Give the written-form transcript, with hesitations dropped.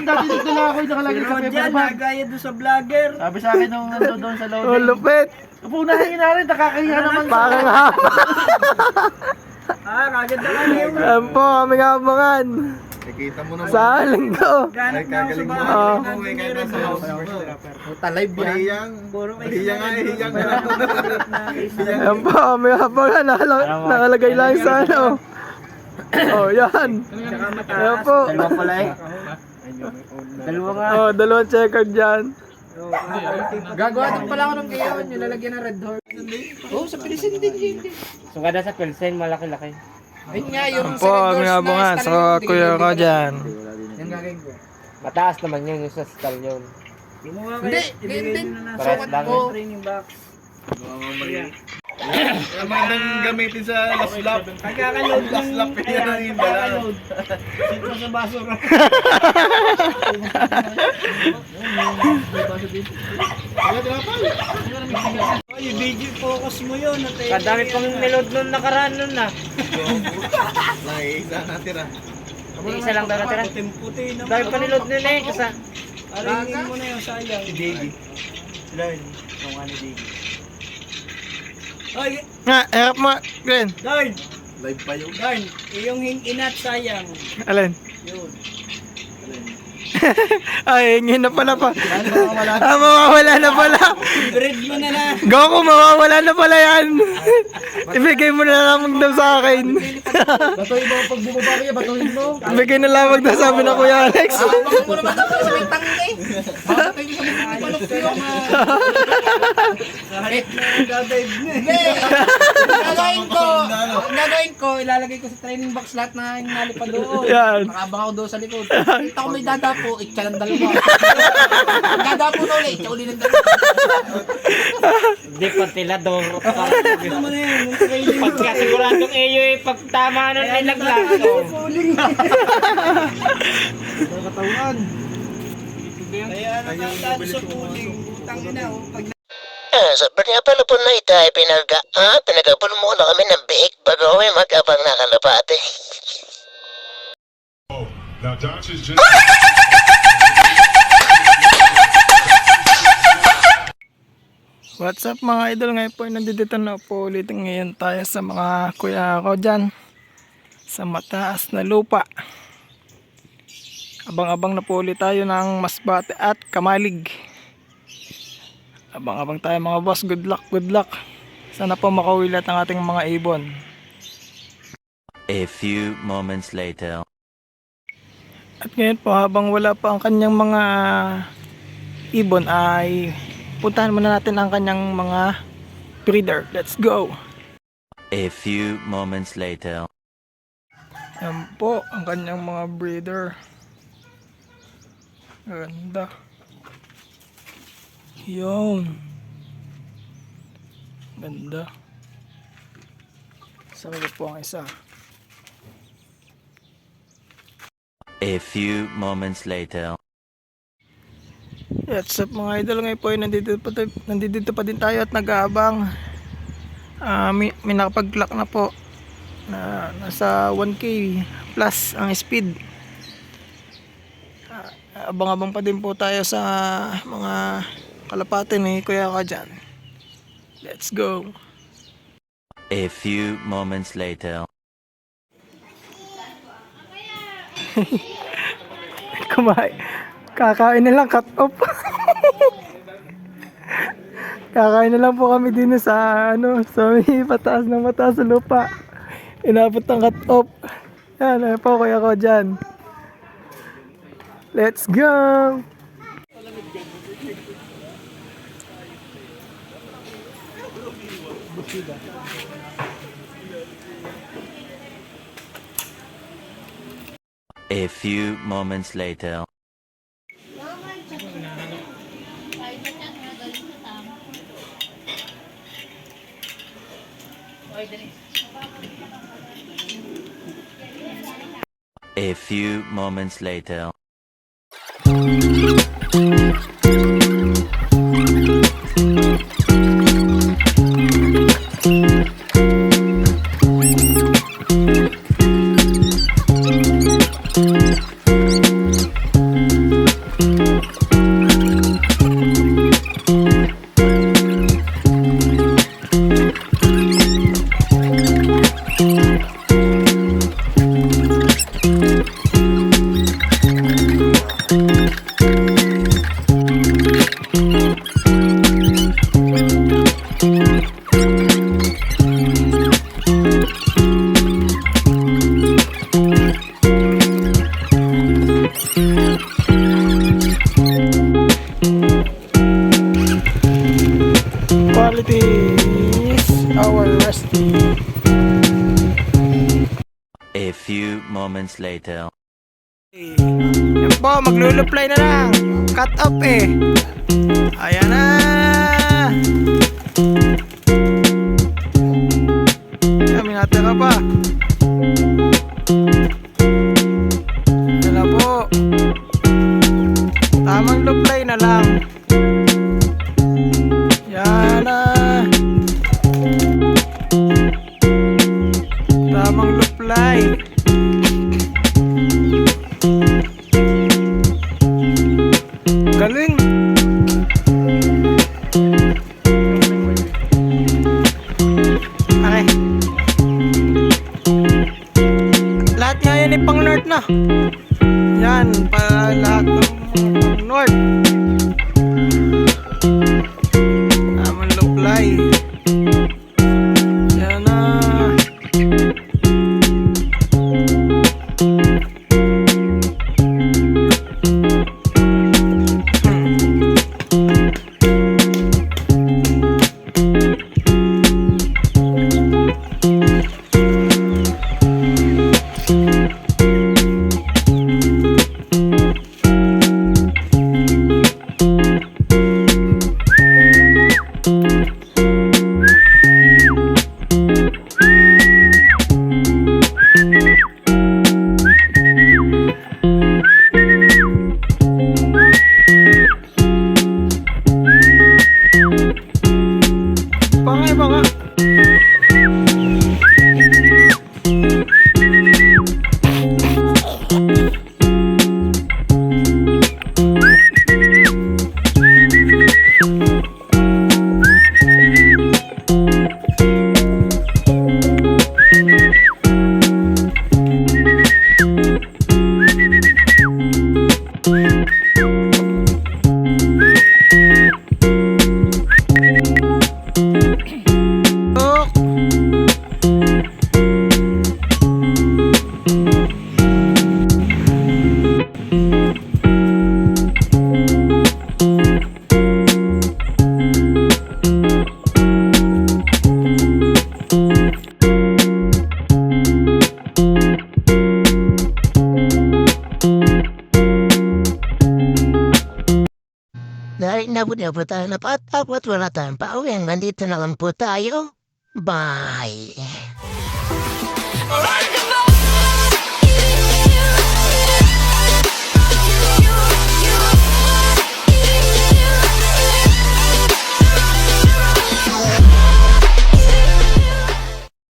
Dati nagdala ako yung nakalagay sa paper bag. Nagaya doon sa vlogger. Sabi sa akin nung nandun doon sa loading. Oh, lupit. Punahin na rin, nakakahiya naman. Parang hapa. Kagad na kami yung Ayan po, aming abangan. Nakita mo naman. Sa linggo. ganap na ako sa Kagaling mo. bahay. Uwi ka na sa house mo. Live yan. Hiyang. Puro kayo Hiyang nga, hiyang nga. Ayan po, aming abangan. Nakalagay lang sa ano. Oh, yan. Ayan po. Dalawa pala eh. Dalawa nga. Oh, dalawang checker dyan. Gagawa din pala ako ng kayon, yung lalagyan ng red horse. Oo, sa Pilsen din yun. So kada sa Pilsen, malaki-laki. Ayun nga, yung Ayan po, aming abangan sa kuya ko dyan. Yung gagawin ko. Mataas naman yun, yung sa stallion. Hindi, hindi. Parehas Sukat lang. ko. Training box. Ang magandang gamitin sa last lap. Pagkakaload Last lap yan ang yung dala. Dito sa basura. Ay, video focus mo yun. Kadami pang niload nun nakaraan nun na. Isa natira. Isa lang daw natira. Puti-puti na. Dami pa niload nun eh. Kasi Aringin mo na yung sayang. Si Davey. Learn. Yung ano Davey. Ay, Nga, harap mo, Glenn. Darn! Live pa yun. Darn! Yung inat sayang. Alin? Yun. Ay, hingin na pala pa. Mawawala na pala. Bread mo na na. Goku, mawawala na pala yan. Ibigay mo na lamang daw sa akin. Batuhin mo, pag bumaba kayo, batuhin mo. Ibigay na lamang daw sabi na Kuya Alex. Bakit mo naman ako sa may tangi eh. Bakit kayo sa may balok kayo? Kahit na nagdadive na. Hindi! Ang gagawin ko, ilalagay ko sa training box lahat na yung nalipad doon. Yan. Nakabang ako doon sa likod. Kita ko may dadapo, itcha ng dalawa. Dadapo na ulit, itcha uli ng dalawa. hindi pa tilador. Ano mo na yun? Yung training box. Pagka siguradong iyo eh, pag tama nun ay naglag. Kaya nakataas sa puling. Butang ina. Pag Sabi nga pala po na ito ay pinagapan muna kami ng biik bago kami mag-abang na kalapate. Now Doncic just What's up mga idol, ngayon po ay nandito na po ulit ngayon tayo sa mga kuya ko dyan sa mataas na lupa. Abang-abang na po ulit tayo ng Masbate at Kamalig. Abang-abang tayo mga boss, good luck, good luck. Sana po makauwilat ang ating mga ibon. A few moments later. At ngayon po habang wala pa ang kanyang mga ibon ay puntahan muna natin ang kanyang mga breeder. Let's go! A few moments later. Yan po ang kanyang mga breeder. Ganda. Yun. Ganda. Sabi po ang isa. A few moments later. What's up mga idol, ngayon po ay nandito pa din tayo at nag-aabang. May nakapag-clock na po na nasa 1K plus ang speed. Abang-abang pa din po tayo sa mga kalapate ni Kuya ka dyan. Let's go. A few moments later. Kakain na lang, cut off. Kakain na lang po kami din sa sa may mataas sa lupa. Inabot ang cut off. Yan, ano po Kuya ko dyan. Let's go. A few moments later. A few moments later. responsibilities. Our resting. A few moments later. Yan po, magluluplay na lang. Cut off eh. Ayan na. Ayan, may natira pa. Ayan na po. Tamang luplay na lang. Yan na. Tamang luplay. Galing. Okay. Lahat nga yan ay pang north na. Yan, para lahat ng pang north. Tamang luplay. Yan na. Baka. Dahil nabot tayo na patapot, wala tayong pauwi. Nandito na lang po tayo. Bye!